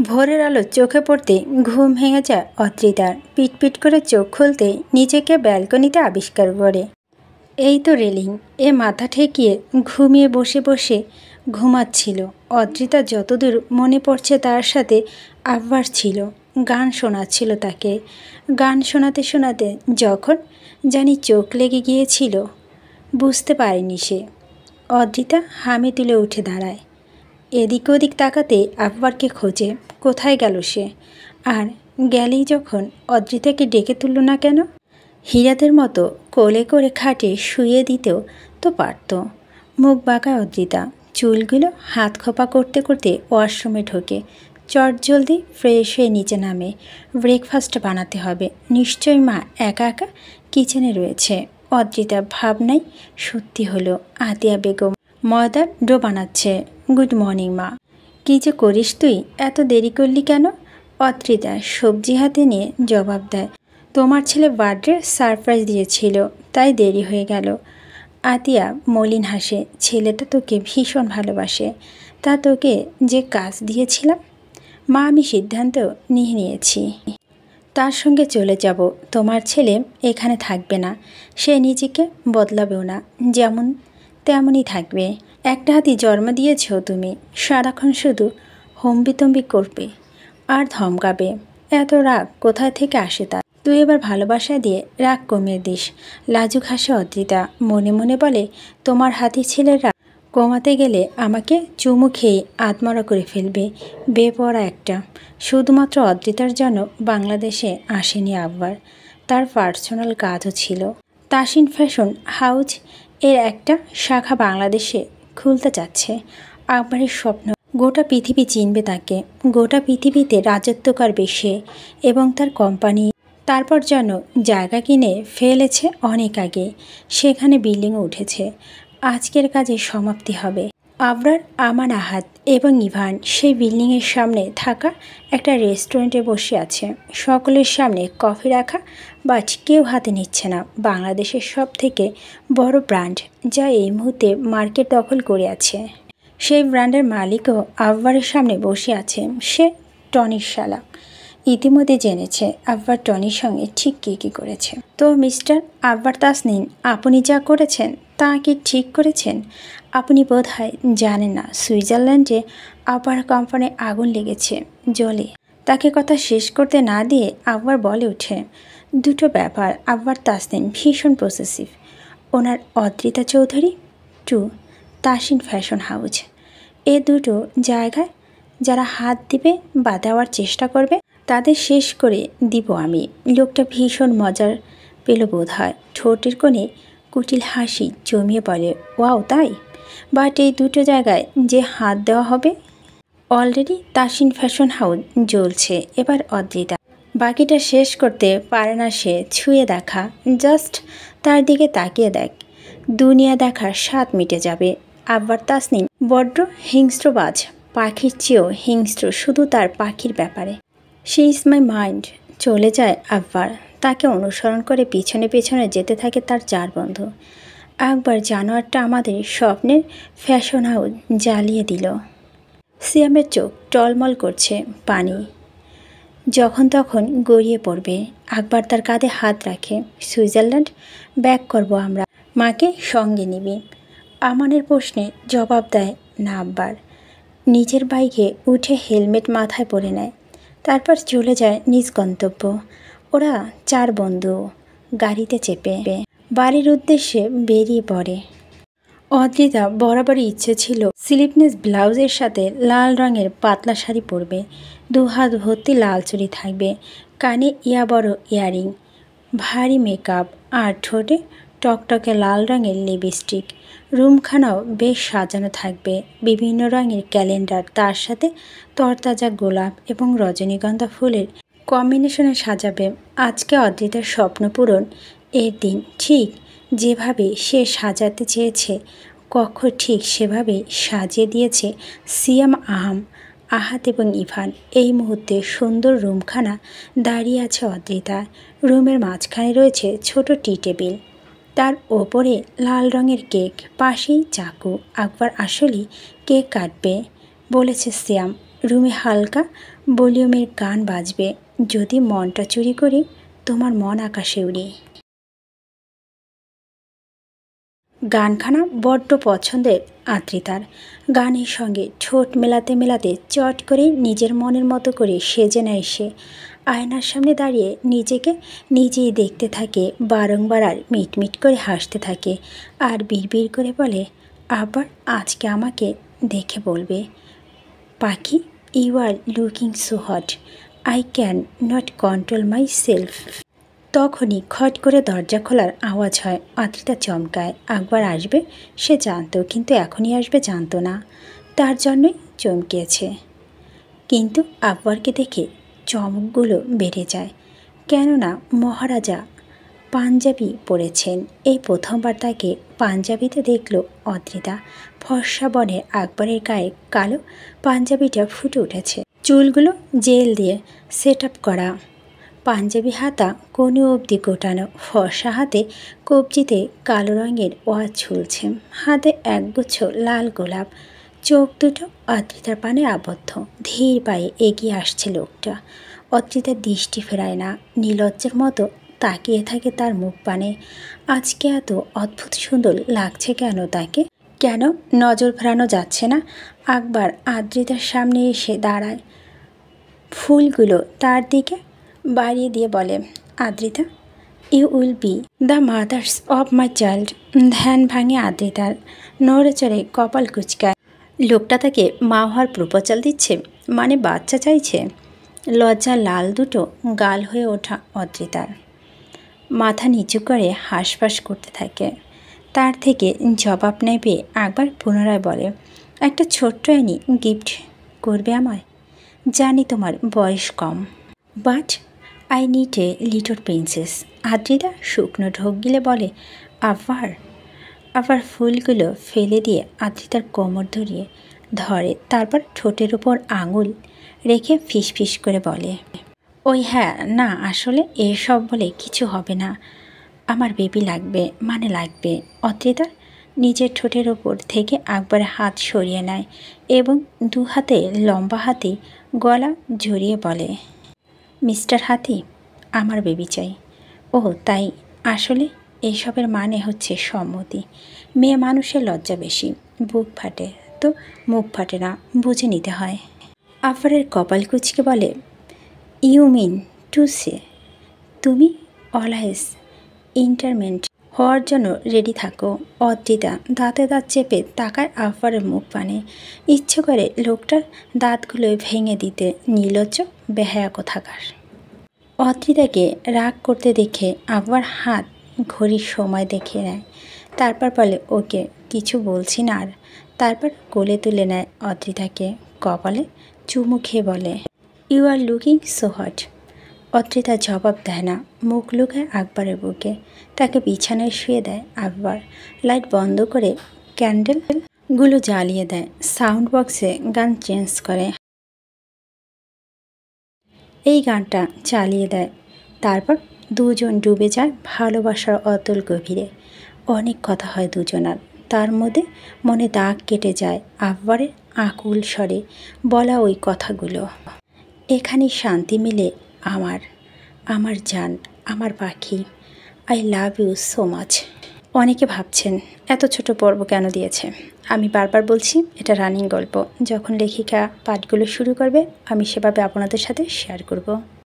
ভোরের আলো চোখে পড়তে ঘুম ভেঙে যায় অদ্রিতার। পিটপিট করে চোখ খুলতে নিজেকে ব্যালকনিতে আবিষ্কার করে। এই তো রেলিং, এ মাথা ঠেকিয়ে ঘুমিয়ে বসে বসে ঘুমাচ্ছিল। অদ্রিতা যতদূর মনে পড়ছে তার সাথে আব্বার ছিল, গান শোনাচ্ছিল তাকে। গান শোনাতে শোনাতে যখন জানি চোখ লেগে গিয়েছিল, বুঝতে পারেনি সে। অদ্রিতা হামি তুলে উঠে দাঁড়ায়, এদিক ওদিক তাকাতে আব্বারকে খোঁজে। কোথায় গেল সে? আর গেলেই যখন অদ্রিতাকে ডেকে তুলল না কেন? হীরাদের মতো কোলে করে খাটে শুয়ে দিতেও তো পারত। মুখ বাঁকায় অদ্রিতা, চুলগুলো হাত খোপা করতে করতে ওয়াশরুমে ঢোকে। চটজলদি ফ্রেশ হয়ে নিচে নামে। ব্রেকফাস্ট বানাতে হবে, নিশ্চয়ই মা একা একা কিচেনে রয়েছে। অদ্রিতার ভাবনাই সত্যি হলো। আতিয়া বেগম ময়দার ডো বানাচ্ছে। গুড মর্নিং মা। কী যে করিস তুই, এত দেরি করলি কেন? অদ্রিতা সবজি হাতে নিয়ে জবাব দেয়, তোমার ছেলে বার্থডে সারপ্রাইজ দিয়েছিল, তাই দেরি হয়ে গেল। আতিয়া মলিন হাসে, ছেলেটা তোকে ভীষণ ভালোবাসে। তা তোকে যে কাজ দিয়েছিলাম, মা আমি সিদ্ধান্ত নিয়েছি, তার সঙ্গে চলে যাব। তোমার ছেলে এখানে থাকবে না, সে নিজেকে বদলাবেও না, যেমন তেমনই থাকবে। একটা হাতি জন্ম দিয়েছ তুমি, সারাক্ষণ শুধু হম্বিতম্বি করবে আর ধমকাবে। এত রাগ কোথায় থেকে আসে তার? তুই এবার ভালোবাসা দিয়ে রাগ কমিয়ে দিস। লাজুক হাসে অদ্রিতা, মনে মনে বলে, তোমার হাতি ছেলেরা কমাতে গেলে আমাকে চুমু খেয়ে আত্মরা করে ফেলবে। বেপরা একটা। শুধুমাত্র অদ্রিতার জন্য বাংলাদেশে আসেনি আব্বার, তার পার্সোনাল কাজও ছিল। তাসিন ফ্যাশন হাউস এর একটা শাখা বাংলাদেশে খুলতে চাচ্ছে। আব্বারের স্বপ্ন গোটা পৃথিবী চিনবে তাকে, গোটা পৃথিবীতে রাজত্ব করবে সে এবং তার কোম্পানি। তারপর যেন জায়গা কিনে ফেলেছে অনেক আগে, সেখানে বিল্ডিংও উঠেছে। আজকের কাজে সমাপ্তি হবে। আবরার, আমান, আহাদ এবং ইভান সেই বিল্ডিংয়ের সামনে থাকা একটা রেস্টুরেন্টে বসে আছে। সকলের সামনে কফি রাখা, বাট কেউ হাতে নিচ্ছে না। বাংলাদেশের সব থেকে বড় ব্র্যান্ড যা এই মুহূর্তে মার্কেট দখল করে আছে, সেই ব্র্যান্ডের মালিকও আব্বারের সামনে বসে আছে। সে টনির শালা। ইতিমধ্যে জেনেছে আব্বার টনির সঙ্গে ঠিক কী করেছে। তো মিস্টার আব্বার তাসনিন, আপনি যা করেছেন তা কি ঠিক করেছেন? আপনি বোধহয় জানেন না, সুইজারল্যান্ডে আব্বার কোম্পানি আগুন লেগেছে, জ্বলে। তাকে কথা শেষ করতে না দিয়ে আব্বার বলে ওঠে, দুটো ব্যাপার। আব্বার তাসনিন ভীষণ পসেসিভ। ওনার Adrita Chowdhury, to Tasin fashion house, এ দুটো জায়গায় যারা হাত দিবে বা দেওয়ার চেষ্টা করবে তাদের শেষ করে দিব আমি। লোকটা ভীষণ মজার পেল বোধ হয়। ঠোঁটের কোণে কুটিল হাসি জমিয়ে বলে, ওয়াও তাই? বাট এই দুটো জায়গায় যে হাত দেওয়া হবে, অলরেডি তাসিন ফ্যাশন হাউস জ্বলছে। এবার অদ্রিতা বাকিটা শেষ করতে পারে না সে। ছুঁয়ে দেখা, জাস্ট তার দিকে তাকিয়ে দেখ, দুনিয়া দেখার স্বাদ মিটে যাবে। আব্বার তাসনিন বড্ড হিংস্রবাজ, পাখির চেয়েও হিংস্র শুধু তার পাখির ব্যাপারে। She is my mind. চলে যায় আব্বার। তাকে অনুসরণ করে পেছনে পেছনে যেতে থাকে তার চার বন্ধু। একবার জানোয়ারটা আমাদের স্বপ্নের ফ্যাশন হাউস জ্বালিয়ে দিল। সিয়ামের চোখ টলমল করছে পানি, যখন তখন গড়িয়ে পড়বে। আকবর তার কাঁধে হাত রাখে। সুইজারল্যান্ড ব্যাক করব আমরা, মাকে সঙ্গে নিবি। আমানের প্রশ্নে জবাব দেয় না আব্বার। নিজের বাইকে উঠে হেলমেট মাথায় পরে নেয়, তারপর চলে যায় নিজ গন্তব্য। ওরা চার বন্ধু গাড়িতে চেপে বাড়ির উদ্দেশ্যে বেরিয়ে পড়ে। অদ্রিতা বরাবরই ইচ্ছে ছিল স্লিভলেস ব্লাউজের সাথে লাল রঙের পাতলা শাড়ি পরবে, দুহাত ভর্তি লাল চুড়ি থাকবে, কানে ইয়া বড় ইয়ারিং, ভারী মেকআপ আর ঠোঁটে টকটকে লাল রঙের লিপস্টিক। রুমখানাও বেশ সাজানো থাকবে, বিভিন্ন রঙের ক্যালেন্ডার, তার সাথে তরতাজা গোলাপ এবং রজনীগন্ধা ফুলের কম্বিনেশনে সাজাবে। আজকে অদ্রিতার স্বপ্ন পূরণ এর দিন। ঠিক যেভাবে সে সাজাতে চেয়েছে কক্ষ, ঠিক সেভাবে সাজিয়ে দিয়েছে সিয়াম, আহাত এবং ইভান। এই মুহূর্তে সুন্দর রুমখানা দাঁড়িয়ে আছে অদ্রিতা। রুমের মাঝখানে রয়েছে ছোট টি টেবিল, তার ওপরে লাল রঙের কেক, পাশেই চাকু। আকবর আসলেই কেক কাটবে বলেছে সিয়াম। রুমে হালকা ভলিউমের গান বাজবে। যদি মনটা চুরি করি, তোমার মন আকাশে উড়ি। গানখানা বড্ড পছন্দের আদ্রিতার। গানের সঙ্গে ঠোঁট মেলাতে মেলাতে চট করে নিজের মনের মতো করে সেজে নেয় সে। আয়নার সামনে দাঁড়িয়ে নিজেকে নিজেই দেখতে থাকে, বারংবার আর মিটমিট করে হাসতে থাকে, আর বিড়বিড় করে বলে, আবার আজকে আমাকে দেখে বলবে, পাখি, you are looking so hot, I can not control myself. তখনই খট করে দরজা খোলার আওয়াজ হয়। আদ্রিতা চমকায়। আকবর আসবে সে জানতো, কিন্তু এখনই আসবে জানতো না, তার জন্যই চমকেছে। কিন্তু আকবরকে দেখে চমকগুলো বেড়ে যায়, কেননা মহারাজা পাঞ্জাবি পরেছেন। এই প্রথমবার তাকে পাঞ্জাবিতে দেখল আদ্রিতা। ফর্সা বনের আকবরের গায়ে কালো পাঞ্জাবিটা ফুটে উঠেছে, চুলগুলো জেল দিয়ে সেট আপ করা, পাঞ্জাবি হাতা কোণে অবধি গোটানো, ফর্সা হাতে কবজিতে কালো রঙের ওয়াচ ঝুলছে, হাতে একগুচ্ছ লাল গোলাপ। চোখ দুটো আদ্রিতার পানে আবদ্ধ। ধীর পায়ে এগিয়ে আসছে লোকটা। আদ্রিতার দৃষ্টি ফেরায় না, নির্লজ্জের মতো তাকিয়ে থাকে তার মুখ পানে। আজকে এত অদ্ভুত সুন্দর লাগছে কেন তাকে? কেন নজর ফেরানো যাচ্ছে না? আকবর আদ্রিতার সামনে এসে দাঁড়ায়, ফুলগুলো তার দিকে বাড়িয়ে দিয়ে বলে, Adrita, you will be the mothers of my child. ধ্যান ভাঙে আদ্রিতার, নড়ে চড়ে কপাল কুচকায়। লোকটা তাকে মা হওয়ার প্রপোজাল দিচ্ছে, মানে বাচ্চা চাইছে। লজ্জা লাল দুটো গাল হয়ে ওঠা আদ্রিতার। মাথা নিচু করে হাঁসফাঁস করতে থাকে। তার থেকে জবাব নেই পেয়ে একবার পুনরায় বলে, একটা ছোট্ট এনি গিফট করবে আমায়? জানি তোমার বয়স কম, but I need a little princess. Adrita শুকনো ঢোক গিলে বলে, আবার ফুলগুলো ফেলে দিয়ে আদ্রিতার কোমর ধরিয়ে ধরে, তারপর ঠোঁটের ওপর আঙুল রেখে ফিসফিস করে বলে, ওই হ্যাঁ না, আসলে এসব বলে কিছু হবে না, আমার বেবি লাগবে, মানে লাগবে। আদ্রিতা নিজের ঠোঁটের ওপর থেকে আকবরের হাত সরিয়ে নেয় এবং দু হাতে লম্বা হাতে গলা জড়িয়ে বলে, মিস্টার হাতি, আমার বেবি চাই। ও তাই, আসলে এইসবের মানে হচ্ছে সম্মতি। মেয়ে মানুষের লজ্জা বেশি, বুক ফাটে তো মুখ ফাটে না, বুঝে নিতে হয়। আকবরের কপাল কুচকে বলে, ইউ মিন টু সে তুমি অলওয়েজ ইন্টারমেন্ট হওয়ার জন্য রেডি থাকো? আদ্রিতা দাঁতে দাঁত চেপে তাকায় আকবরের মুখ পানে, ইচ্ছে করে লোকটার দাঁতগুলো ভেঙে দিতে। নির্লজ্জ বেহায়া কোথাকার। আদ্রিতাকে রাগ করতে দেখে আকবর হাত ঘড়ির সময় দেখে নেয়, তারপর বলে, ওকে, কিছু বলছি না আর। তারপর কোলে তুলে নেয় আদ্রিতাকে, কপালে চুমু খেয়ে বলে, you are looking so hot. Adrita জবাব দেয় না, মুখ লুকায় আকবরের বুকে। তাকে বিছানায় শুয়ে দেয় আকবর। লাইট বন্ধ করে ক্যান্ডেলগুলো জ্বালিয়ে দেয়। সাউন্ড বক্সে গান চেঞ্জ করে, এই গানটা চালিয়ে দেয়। তারপর দুজন ডুবে যায় ভালোবাসার অতল গভীরে। অনেক কথা হয় দুজনার, তার মধ্যে মনে দাগ কেটে যায় আকবরের আকুল স্বরে বলা ওই কথাগুলো। এখানেই শান্তি মিলে আমার জান, আমার পাখি, I love you so much. অনেকে ভাবছেন এত ছোট পর্ব কেন দিয়েছে। আমি বারবার বলছি, এটা রানিং গল্প। যখন লেখিকা পাঠগুলো শুরু করবে আমি সেভাবে আপনাদের সাথে শেয়ার করব।